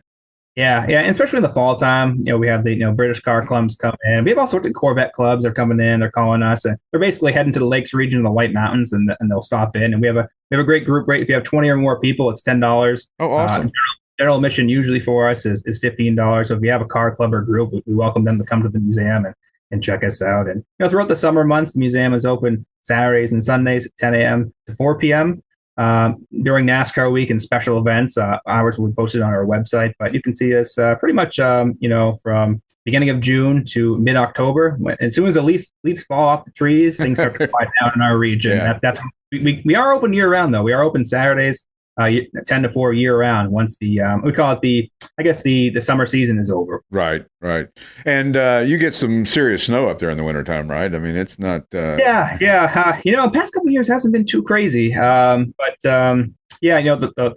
Yeah, and especially in the fall time, we have the British car clubs come in. We have all sorts of Corvette clubs that are coming in. They're calling us, and they're basically heading to the Lakes region of the White Mountains, and they'll stop in. And we have a great group rate. If you have 20 or more people, it's $10. Oh, awesome. General admission usually for us is $15. So if you have a car club or group, we welcome them to come to the museum and check us out. And throughout the summer months, the museum is open Saturdays and Sundays at 10 a.m. to 4 p.m. During NASCAR week and special events, hours will be posted on our website. But you can see us pretty much, from beginning of June to mid-October. As soon as the leaves fall off the trees, things start to quiet down in our region. Yeah. We are open year-round, though. We are open Saturdays. 10 to 4 year round once the we call it the summer season is over. Right. And you get some serious snow up there in the wintertime, right? I mean, it's not the past couple of years hasn't been too crazy, but the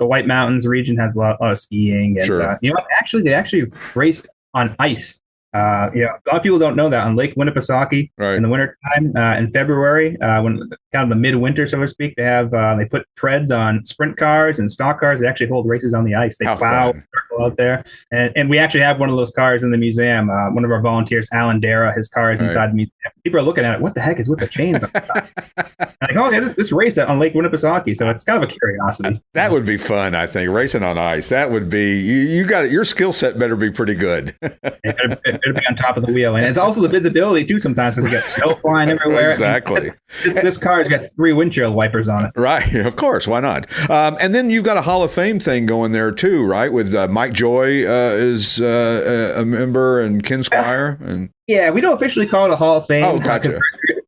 White Mountains region has a lot of skiing, and sure. They actually raced on ice. A lot of people don't know that on Lake Winnipesaukee in the wintertime, in February, when kind of the midwinter, so to speak, they put treads on sprint cars and stock cars. They actually hold races on the ice. They plow out there. And we actually have one of those cars in the museum. One of our volunteers, Alan Dara, his car is inside the museum. People are looking at it. What the heck is with the chains on the side? This race on Lake Winnipesaukee. So it's kind of a curiosity. That would be fun, I think, racing on ice. That would be, you got it. Your skill set better be pretty good. It better be on top of the wheel. And it's also the visibility, too, sometimes, because you got snow flying everywhere. Exactly. This car's got 3 windshield wipers on it. Right. Of course. Why not? And then you've got a Hall of Fame thing going there, too, right? With Mike Joy is a member, and Ken Squire. Yeah, we don't officially call it a Hall of Fame. Oh, gotcha.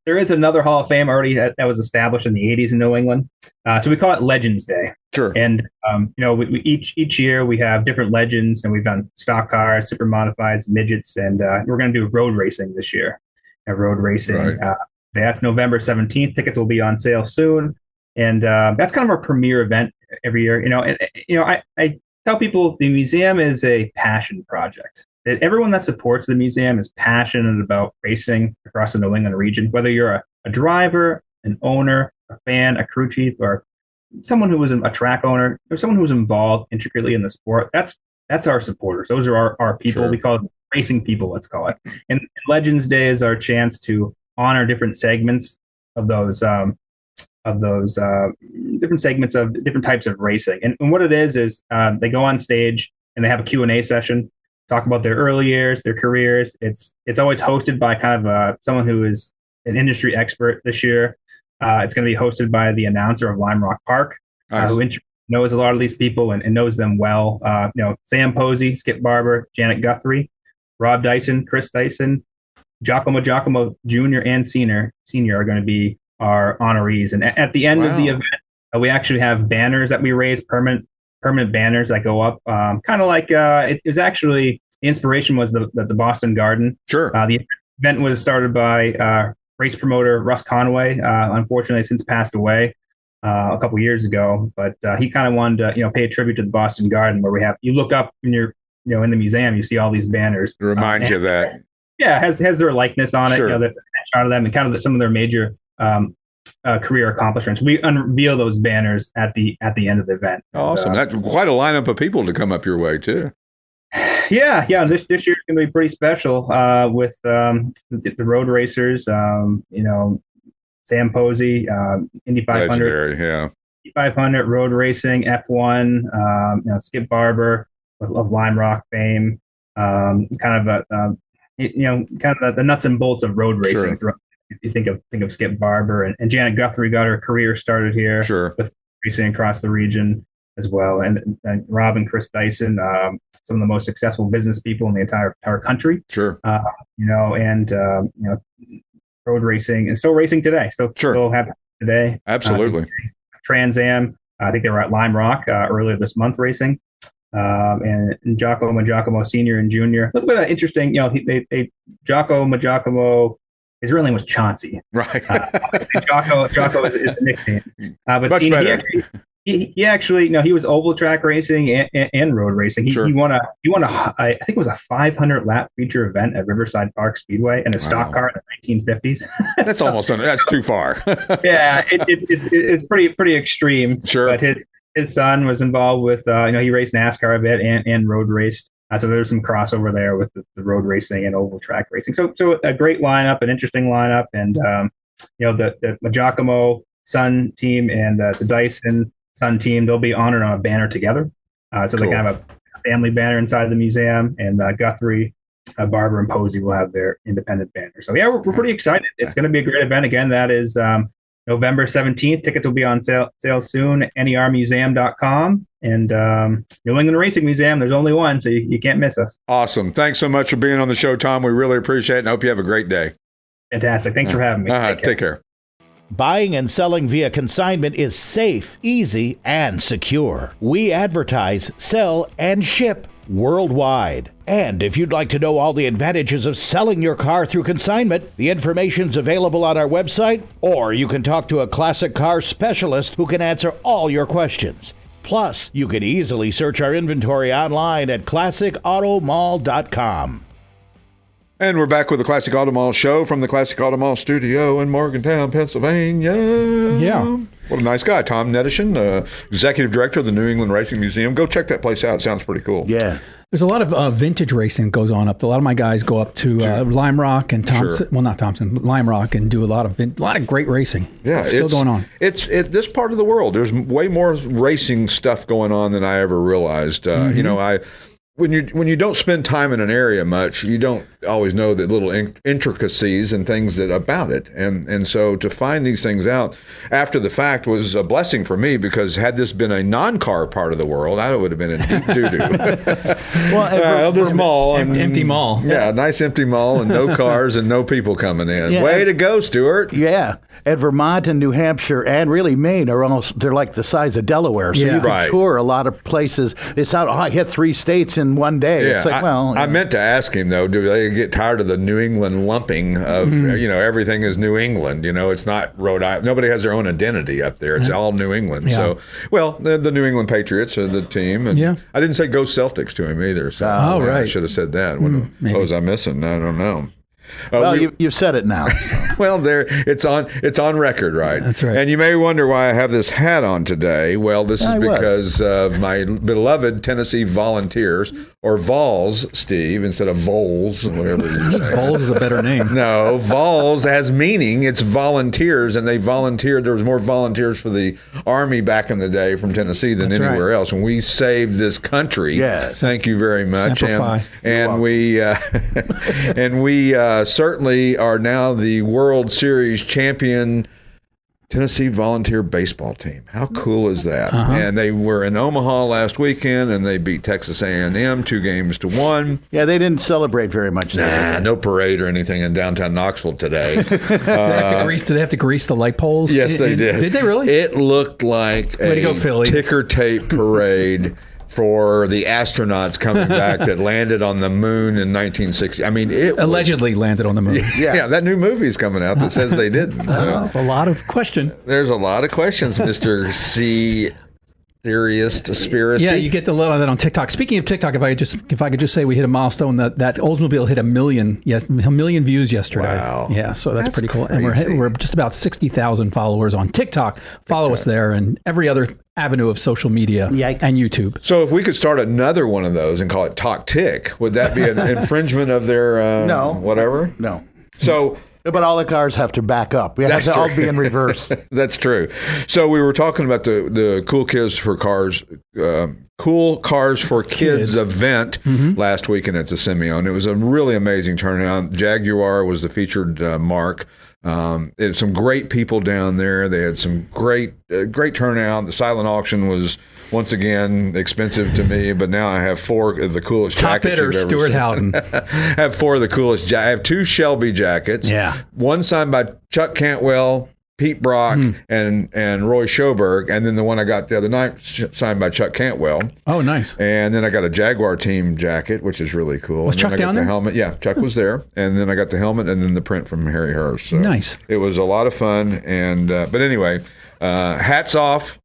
There is another Hall of Fame already that was established in the 80s in New England. So we call it Legends Day. Sure. And, we each year we have different legends, and we've done stock cars, super modifieds, midgets, and we're going to do road racing this year. Road racing. Right. That's November 17th. Tickets will be on sale soon. And that's kind of our premier event every year. I tell people the museum is a passion project. Everyone that supports the museum is passionate about racing across the New England region, whether you're a driver, an owner, a fan, a crew chief, or someone who was a track owner, or someone who was involved intricately in the sport. That's our supporters. Those are our people. Sure. We call it racing people, let's call it. And Legends Day is our chance to honor different segments of those different segments of different types of racing. And what it is they go on stage and they have a Q&A session, talk about their early years, their careers. It's always hosted by kind of someone who is an industry expert. This year, it's going to be hosted by the announcer of Lime Rock Park, nice. Who knows a lot of these people and knows them well. Sam Posey, Skip Barber, Janet Guthrie, Rob Dyson, Chris Dyson, Giacomo Jr. and Senior are going to be our honorees. And at the end of the event, we actually have banners that we raise, permanent banners that go up, kind of like it was actually the inspiration was the Boston Garden. Sure. The event was started by race promoter Russ Conway. Unfortunately, since passed away a couple years ago, but he kind of wanted to pay a tribute to the Boston Garden, where you look up when you're in the museum, you see all these banners. It reminds you of that. Yeah, has their likeness on it. Sure. The shot of them and kind of some of their major career accomplishments. We unveil those banners at the end of the event. Awesome. That's quite a lineup of people to come up your way too. Yeah. This year's going to be pretty special with the road racers. Sam Posey, Indy 500. Legendary, yeah. 500 road racing, F1, Skip Barber of Lime Rock fame, kind of the nuts and bolts of road racing. Sure. If you think of Skip Barber and Janet Guthrie got her career started here with racing across the region as well, and Rob and Chris Dyson, some of the most successful business people in the entire country. Sure. Road racing and still racing today. Still happening today. Absolutely. Trans Am. I think they were at Lime Rock earlier this month racing. And Giacomo Senior and Junior. A little bit of interesting, Giacomo, his real name was Chauncey. Right. Giaco is the nickname. But much better. He actually, he was oval track racing and road racing. He won I think it was a 500 lap feature event at Riverside Park Speedway in a stock car in the 1950s. That's too far. Yeah, it's pretty extreme. Sure. But his son was involved with, he raced NASCAR a bit and road raced. So there's some crossover there with the road racing and oval track racing. So a great lineup, an interesting lineup. And, the Giacomo Son team and the Dyson Son team, they'll be honored on a banner together. So they can have a family banner inside the museum, and Guthrie, Barber, and Posey will have their independent banner. So yeah, we're pretty excited. It's going to be a great event. Again, that is November 17th. Tickets will be on sale soon. NERmuseum.com. And New England Racing Museum, there's only one, so you can't miss us. Awesome. Thanks so much for being on the show, Tom. We really appreciate it, and I hope you have a great day. Fantastic. Thanks for having me. Take care. Buying and selling via consignment is safe, easy, and secure. We advertise, sell, and ship worldwide. And if you'd like to know all the advantages of selling your car through consignment, the information's available on our website, or you can talk to a classic car specialist who can answer all your questions. Plus, you can easily search our inventory online at classicautomall.com. And we're back with the Classic Auto Mall show from the Classic Auto Mall studio in Morgantown, Pennsylvania. Yeah. What a nice guy. Tom Netishen, Executive Director of the New England Racing Museum. Go check that place out. It sounds pretty cool. Yeah. There's a lot of vintage racing that goes on up. A lot of my guys go up to Lime Rock and Thompson. Sure. Well, not Thompson, but Lime Rock, and do a lot of great racing. Yeah, it's still going on. It's this part of the world. There's way more racing stuff going on than I ever realized. When you don't spend time in an area much, you don't always know the little intricacies and things about it. And so to find these things out after the fact was a blessing for me, because had this been a non-car part of the world, I would have been in deep doo-doo. This mall. Empty mall. Yeah, nice empty mall and no cars and no people coming in. Yeah. Way to go, Stuart. Yeah. And Vermont and New Hampshire and really Maine they're like the size of Delaware. So you can tour a lot of places. It's not, I hit 3 states in one day. Yeah, it's like, I meant to ask him, though, do they get tired of the New England lumping of, everything is New England? It's not Rhode Island. Nobody has their own identity up there. It's all New England. Yeah. So, the New England Patriots are the team. And I didn't say go Celtics to him either. So I should have said that. What was I missing? I don't know. You've said it now. Well, it's on record, right? That's right. And you may wonder why I have this hat on today. Well, this is because of my beloved Tennessee Volunteers, or Vols, Steve, instead of Vols, whatever you say. Vols is a better name. No, Vols has meaning. It's volunteers, and they volunteered. There was more volunteers for the Army back in the day from Tennessee than anywhere else. And we saved this country. Yes. Thank you very much. Semper And we certainly are now the World Series champion Tennessee Volunteer baseball team. How cool is that? And they were in Omaha last weekend, and they beat Texas A&M 2-1. Yeah, they didn't celebrate very much. No parade or anything in downtown Knoxville today. Do they have to grease the light poles? Yes, they did. Did they really? It looked like a ticker tape parade for the astronauts coming back that landed on the moon in 1960. I mean, it allegedly landed on the moon. Yeah, that new movie's coming out that says they didn't. So. A lot of question. There's a lot of questions, Mr. C. conspiracy. Yeah, you get a lot of that on TikTok. Speaking of TikTok, if I could just say we hit a milestone that Oldsmobile hit a million views yesterday. Wow. Yeah, so that's pretty cool. crazy. And we're just about 60,000 followers on TikTok. Follow us there and every other avenue of social media and YouTube. So if we could start another one of those and call it Talk Tick, would that be an infringement of their No. whatever? No. So. But all the cars have to back up. We have That's to all true. be in reverse. That's true. So we were talking about the Cool Kids for Cars, Cool Cars for Kids event last weekend at the Simeon. It was a really amazing turnout. Jaguar was the featured mark. They had some great people down there. They had some great turnout. The silent auction was once again expensive to me, but now I have 4 of the coolest Top jackets bidder, you've ever Stuart seen. Howden. I have 4 of the coolest. I have 2 Shelby jackets. Yeah. One signed by Chuck Cantwell, Pete Brock, and Roy Schoberg, and then the one I got the other night signed by Chuck Cantwell. Oh, nice. And then I got a Jaguar team jacket, which is really cool. Was and Chuck then I got down the there? helmet. Yeah, Chuck was there, and then I got the helmet, and then the print from Harry Hurst. So Nice. It was a lot of fun, and but anyway, hats off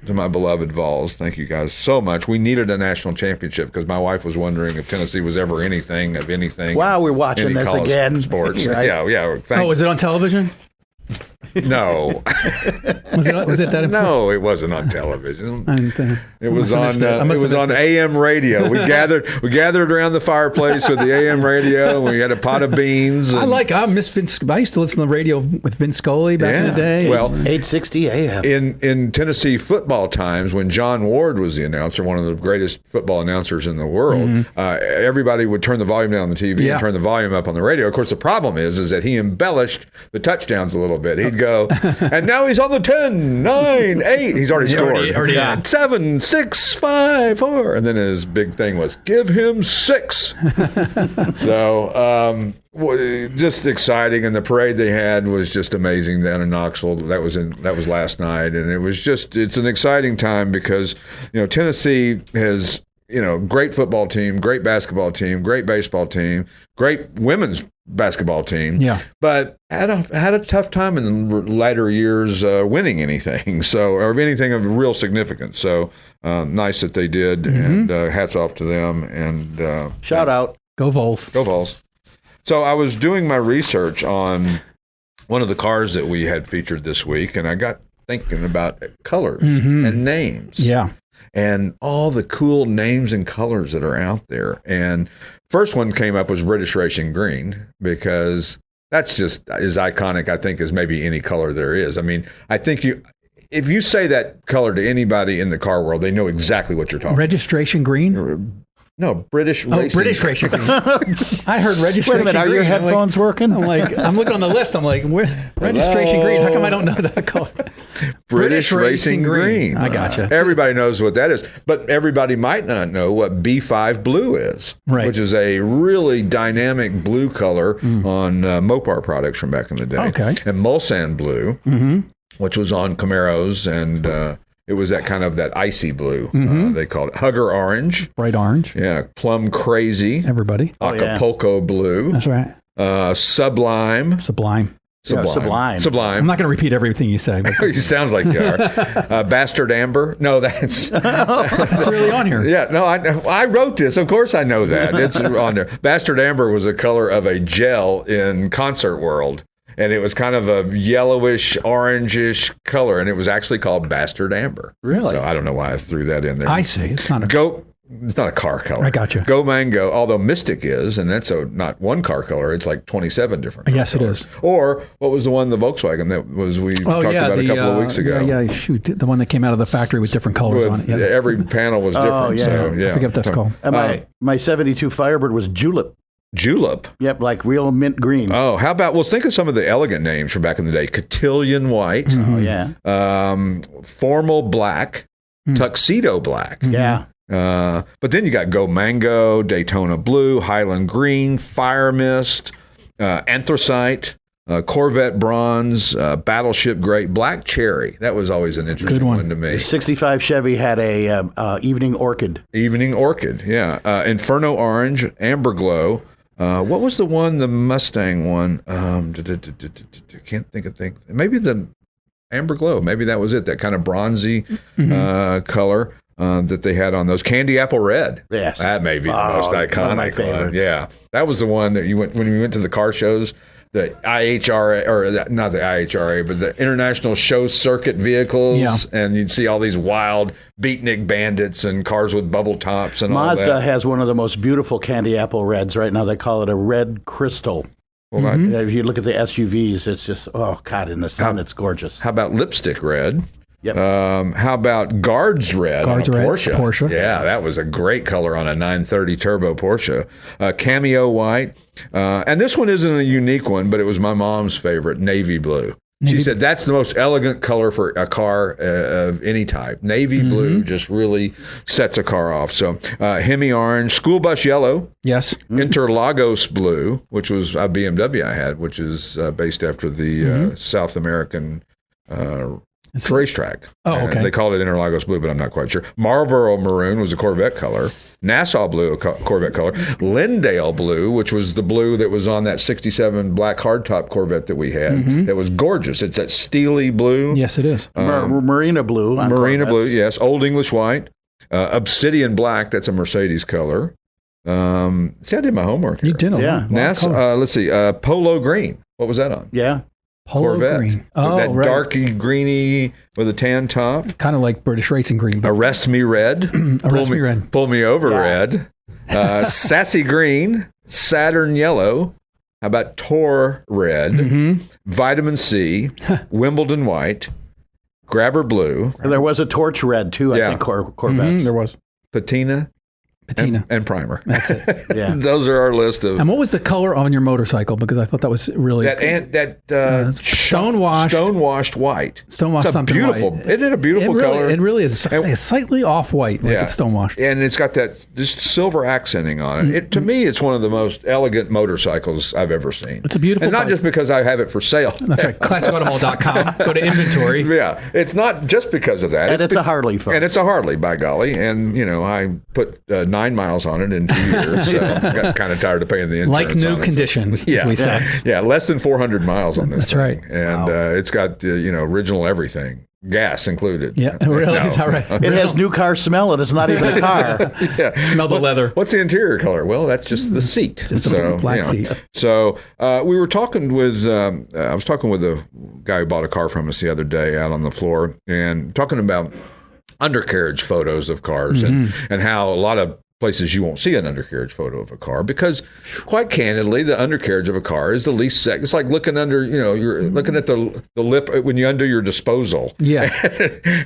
to my beloved Vols. Thank you guys so much. We needed a national championship because my wife was wondering if Tennessee was ever anything of anything. Wow, we're watching any this college again. Sports. Right. Yeah. Oh, was it on television? No. Was it that important? No, it wasn't on television. I didn't think. It was I on. must have It missed was on AM radio. We gathered around the fireplace with the AM radio. And we had a pot of beans. And, I miss Vince. I used to listen to the radio with Vince Scully back in the day. Well, 860 AM. in Tennessee football times, when John Ward was the announcer, one of the greatest football announcers in the world, everybody would turn the volume down on the TV and turn the volume up on the radio. Of course, the problem is that he embellished the touchdowns a little bit. He'd go, and now he's on the 10, 9, 8. He's already scored. Already got. 7, 6, 5, 4. And then his big thing was, give him 6. So, just exciting, and the parade they had was just amazing down in Knoxville. That was last night, and it's an exciting time because Tennessee has great football team, great basketball team, great baseball team, great women's basketball team. Yeah, but had a tough time in the latter years winning anything, or anything of real significance. So nice that they did, and hats off to them. And shout out, go Vols, go Vols. So I was doing my research on one of the cars that we had featured this week, and I got thinking about colors and names. Yeah. And all the cool names and colors that are out there. And first one came up was British Racing Green, because that's just as iconic, I think, as maybe any color there is. I mean, I think if you say that color to anybody in the car world, they know exactly what you're talking about. Registration Green? No, British Racing. British Racing Green. I heard registration Wait a minute, are green. your headphones working? I'm looking on the list. I'm like, registration green. How come I don't know that color? British Racing Green. I gotcha. Everybody knows what that is, but everybody might not know what B5 blue is, which is a really dynamic blue color on Mopar products from back in the day. Okay. And Mulsanne blue, which was on Camaros, and it was that kind of that icy blue. They called it Hugger Orange. Bright orange. Yeah. Plum Crazy. Everybody. Acapulco blue. That's right. Sublime. Sublime. Sublime. Sublime. I'm not going to repeat everything you say. But It sounds like you are. Bastard Amber. No, that's it's really on here. Yeah, no, I wrote this. Of course I know that. It's on there. Bastard Amber was the color of a gel in Concert World. And it was kind of a yellowish, orangish color, and it was actually called Bastard Amber. Really? So I don't know why I threw that in there. I see. It's not a car color. I got you. Go Mango, although Mystic is, and that's not one car color. It's like 27 different car Yes, colors. it is. Or what was the one, the Volkswagen, that was we talked about a couple of weeks ago? Yeah, shoot. The one that came out of the factory with different colors on it. Yeah. Every panel was different. yeah. So, yeah. I forget what that's called. And my 72 Firebird was Julep. Julep. Yep, like real mint green. Oh, how about, well, think of some of the elegant names from back in the day. Cotillion White. Oh, yeah. Formal Black. Tuxedo Black. Yeah. But then you got Go Mango, Daytona Blue, Highland Green, Fire Mist, Anthracite, Corvette Bronze, Battleship Gray, Black Cherry. That was always an interesting one to me. The 65 Chevy had a Evening Orchid. Evening Orchid, yeah. Inferno Orange, Amber Glow. What was the one, the Mustang one? Can't think of things. Maybe the amber glow. Maybe that was it. That kind of bronzy color that they had on those. Candy apple red. Yes. That may be the most iconic one. Yeah. That was the one that you went when you went to the car shows. The IHRA, or not the IHRA, but the International Show Circuit vehicles, and you'd see all these wild beatnik bandits and cars with bubble tops and all that. Mazda has one of the most beautiful candy apple reds right now. They call it a red crystal. Well, If you look at the SUVs, it's just, oh, God, in the sun, it's gorgeous. how about lipstick red? Yep. How about Guards red on a Porsche? Yeah, that was a great color on a 930 turbo Porsche. Cameo white. And this one isn't a unique one, but it was my mom's favorite, navy blue. She said that's the most elegant color for a car of any type. Navy blue just really sets a car off. So Hemi orange, school bus yellow. Yes. Interlagos blue, which was a BMW I had, which is based after the South American racetrack. Oh, okay. And they called it Interlagos blue, but I'm not quite sure. Marlboro maroon was a Corvette color. Nassau blue, a Corvette color. Lindale blue, which was the blue that was on that 67 black hardtop Corvette that we had. That was gorgeous. It's that steely blue. Yes, it is. Marina blue. Marina blue, yes. Old English white. Obsidian black, that's a Mercedes color. See, I did my homework here. You did. Let's see. Polo green. What was that on? Yeah. Polo Corvette. green. That darky greeny with a tan top. Kind of like British racing green. But Arrest me red. Arrest me red. Pull me over red. Sassy green. Saturn yellow. How about Tor red? Vitamin C. Wimbledon white. Grabber blue. And there was a torch red, too, I think, Corvettes. There was. Patina. And primer. That's it. Yeah. Those are our list of. And what was the color on your motorcycle? Because I thought that was really stonewashed white. Stonewashed something beautiful. white. Isn't it a beautiful color? It really is. It's slightly off white, like it's stonewashed. And it's got that just silver accenting on it. To me, it's one of the most elegant motorcycles I've ever seen. It's a beautiful. And not just because I have it for sale. That's right. ClassicAutomall.com. Go to inventory. Yeah, it's not just because of that. And it's a Harley, folks. And it's a Harley, by golly. And I put 9 miles on it in 2 years, so I got kind of tired of paying the insurance. Like new condition, as we say. Yeah, less than 400 miles on this. That's right. And it's got original everything, gas included. Yeah, really? Is that right? It has new car smell, and it's not even a car. Smell the leather. What's the interior color? Well, that's just the seat. Just a black seat. So we were talking with, I was talking with a guy who bought a car from us the other day out on the floor, and talking about undercarriage photos of cars and how a lot of places you won't see an undercarriage photo of a car because, quite candidly, the undercarriage of a car is the least it's like looking under, you're looking at the lip when you undo your disposal. Yeah.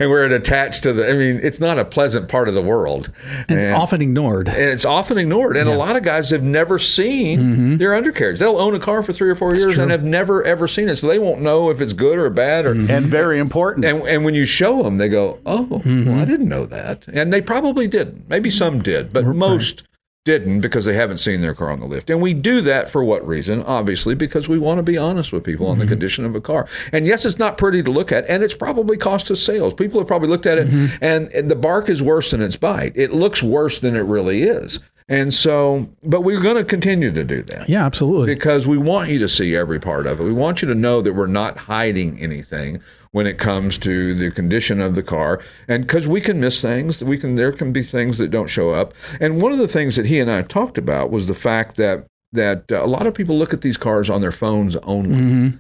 And where it attached to it's not a pleasant part of the world. And it's often ignored. And it's often ignored. And a lot of guys have never seen their undercarriage. They'll own a car for 3 or 4 years and have never, ever seen it. So they won't know if it's good or bad. And very important. And when you show them, they go, oh, well, I didn't know that. And they probably didn't. Maybe some did. But most didn't because they haven't seen their car on the lift. And we do that for what reason? Obviously, because we want to be honest with people on the condition of a car. And yes, it's not pretty to look at, and it's probably cost us sales. People have probably looked at it, and the bark is worse than its bite. It looks worse than it really is. And so, but we're going to continue to do that. Yeah, absolutely. Because we want you to see every part of it. We want you to know that we're not hiding anything when it comes to the condition of the car. And because we can miss things, there can be things that don't show up. And one of the things that he and I talked about was the fact that a lot of people look at these cars on their phones only.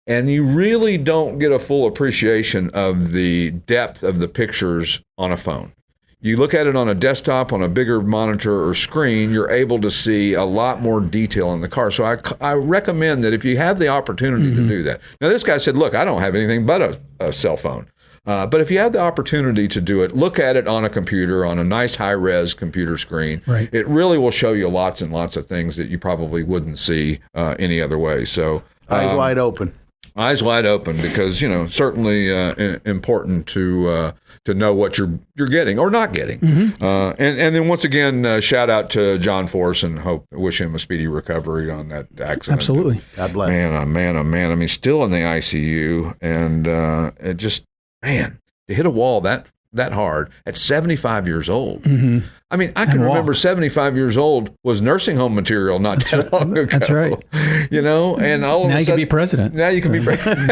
And you really don't get a full appreciation of the depth of the pictures on a phone. You look at it on a desktop, on a bigger monitor or screen, you're able to see a lot more detail in the car. So I recommend that if you have the opportunity to do that. Now, this guy said, look, I don't have anything but a cell phone. But if you have the opportunity to do it, look at it on a computer, on a nice high-res computer screen. Right. It really will show you lots and lots of things that you probably wouldn't see any other way. So eyes wide open. Eyes wide open, because certainly important to know what you're getting or not getting. And then once again, shout out to John Force and wish him a speedy recovery on that accident. Absolutely. God bless. Man, oh man. I mean, still in the ICU, and it just, man, to hit a wall that hard at 75 years old. I mean, I can remember 75 years old was nursing home material not too long ago. That's right. and all of Now a you sudden, can be president. Now you can be president.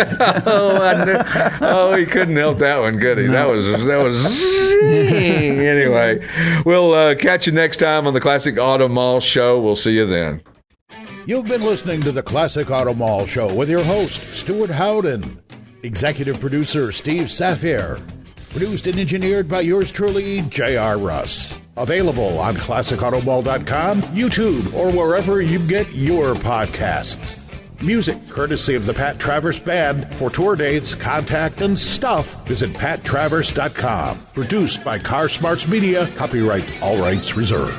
He couldn't help that one, could he? No. That was anyway. We'll catch you next time on the Classic Auto Mall Show. We'll see you then. You've been listening to the Classic Auto Mall Show with your host, Stuart Howden. Executive producer, Steve Safier. Produced and engineered by yours truly, J.R. Russ. Available on ClassicAutomall.com, YouTube, or wherever you get your podcasts. Music courtesy of the Pat Travers Band. For tour dates, contact, and stuff, visit PatTravers.com. Produced by Car Smarts Media. Copyright all rights reserved.